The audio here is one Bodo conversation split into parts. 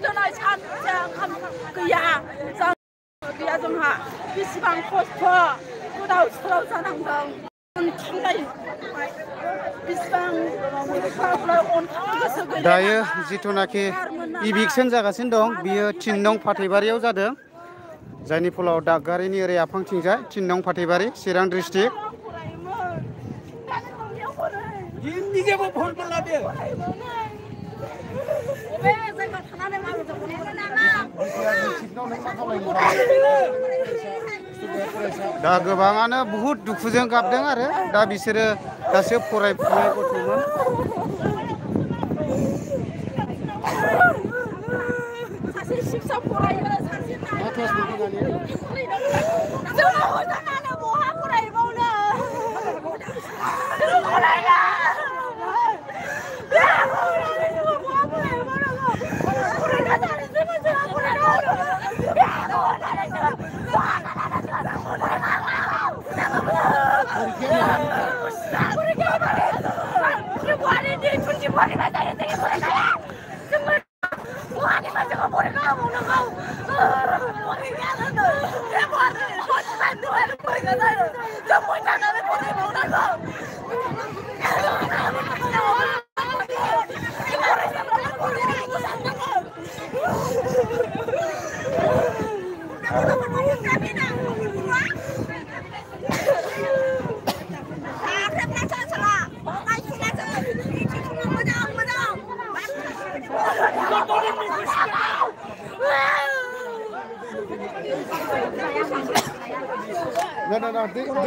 दिनै सानसे ओंखाम गैया गैया जोंहा बेसेबां खस्थ' गोदाव सोराव जानांदों दायो जिथुनाखि इभिक्सन जागासिनो दं बियो 3 नं फाथैबारियाव जादों जायनि फलाव दागगारिनि ओरै आफांथिंजाय 3 नं फाथैबारि चिरां डिस्ट्रिक्ट दा गोबाङानो बुहुत दुखुजों गाबदों आरो दा बिसोरो गासै फरायफुनाय गथ'मोन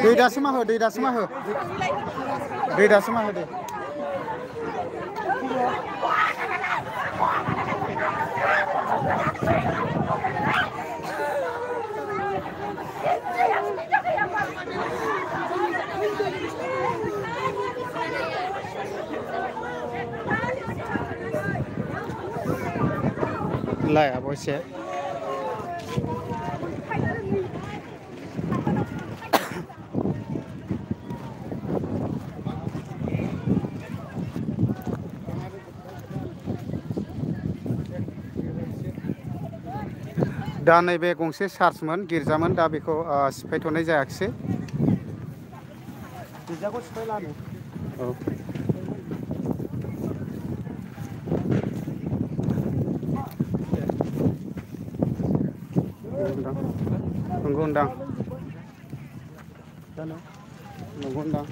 दै दासोमा हो दै दासोमा हो दै दासोमा हो दे लाय अबश्य दा नैबे गंसे चार्चमोन गिर्जामोन दा बेखौ सिफायथ'नाय जायाखिसै गिर्जाखौ सिफायलानो औ नंगौ होनदां नंगौ होनदां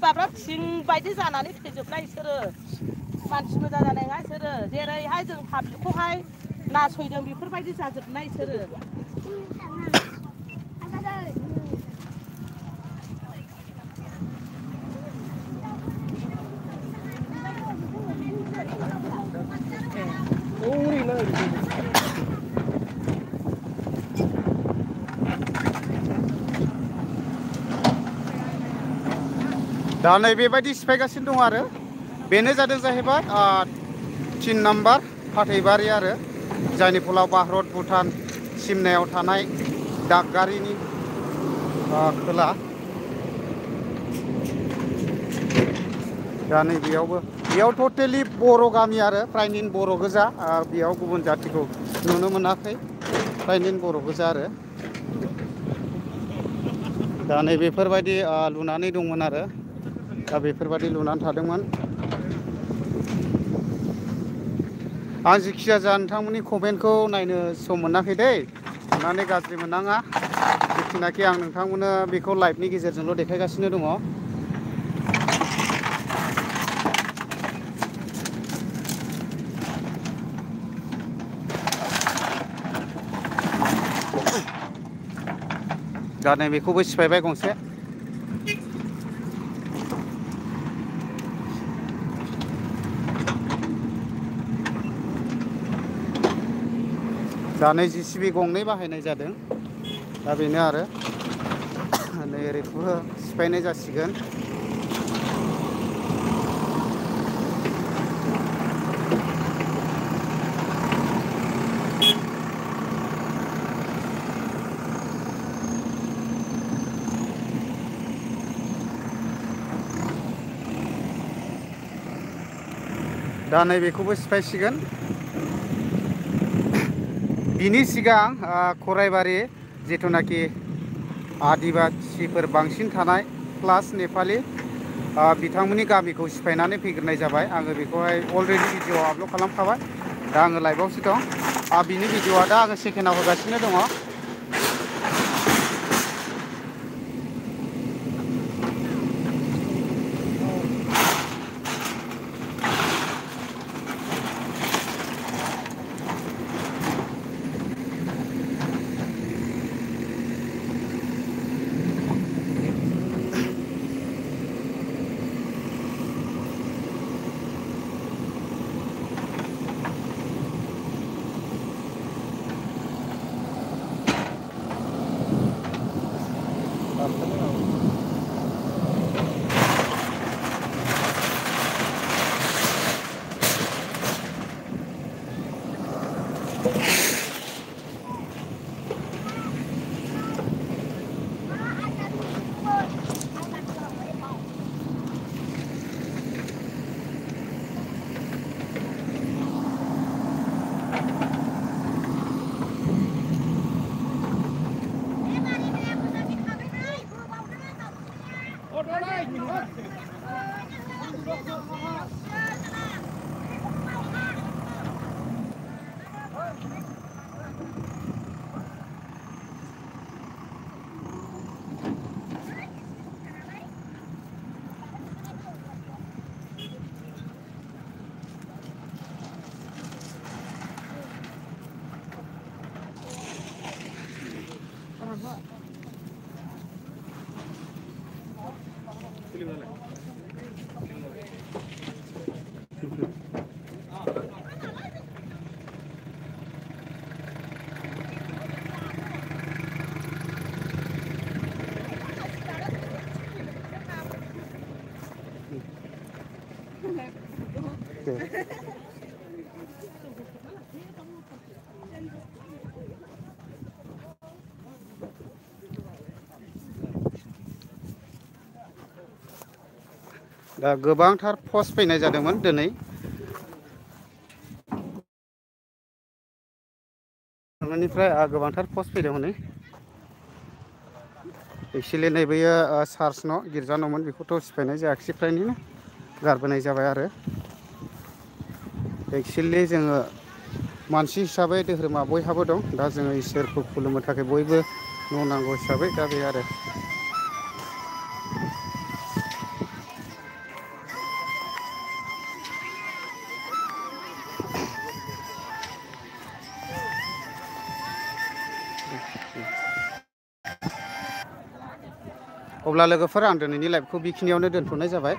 बाब्राब थिं बायदि जानानै थैजोबनाय इसोरो मानसि मोजां जानाय नङा इसोरो जेरैहाय जों पाब्लिकखौहाय नासयदों बेफोरबायदि जाजोबनाय इसोरो दा नैबेबायदि सिफायगासिनो दं आरो बेनो जादों जाहैबाय 3 नम्बर फाथैबारि आरो जायनि फलाव भारत भुटान सिमनायाव थानाय दागगारिनि खोला दा बेयाव टटेलि बर' गामि आरो फ्रायनिन बर' गोजा बेयाव गुबुन जातिखौ नुनो मोनाखै फ्रायनिन बर' गोजा आरो दा नैबेफोरबायदि लुनानै दंमोन आरो दा बेफोरबायदि लुनानै थादोंमोन आं जिखिजाया जा नोंथांमोननि कमेन्टखौ नायनो सम मोनाखै दै अननानै गाज्रि मोननाङा जिखिनाखि आं नोंथांमोननो बेखौ लाइभनि गेजेरजोंल' देखायगासिनो दङ दा नैबेखौबो सिफायबाय गंसे दा नै JCB गंनै बाहायनाय जादों दा बेनो आरो नै ओरैखौबो सिफायनाय जासिगोन दा नैबेखौबो सिफायसिगोन बिनि सिगां खराइबारि जिथुनाखि आदिबासिफोर बांसिन थानाय प्लास नेपालि बिथांमोननि गामिखौ सिफायनानै फैग्रोनाय जाबाय आङो बेखौहाय अलरेडि भिडिअ आपल'ड खालामखाबाय दा आङो लाइभआवसो दं बिनि भिडिअआ दा आङो सेकेन्डआव होगासिनो दङ दा गोबांथार पस्ट फैनाय जादोंमोन दिनै निफ्राय गोबांथार पस्ट फैदोंमोन एक्सुवेलि नैबेयो चार्च न' गिर्जा न'मोन बेखौथ' सिफायनाय जायाखिसै फ्रायनो गारबोनाय जाबाय आरो एक्सुवेलि जोङो मानसि हिसाबै धोरोमा बयहाबो दं दा जोङो इसोरखौ खुलुमनो थाखाय बयबो न' नांगौ हिसाबै दा बे आरो अब्ला लोगोफोर आं दिनैनि लाइभखौ बेखिनियावनो दोनथ'नाय जाबाय।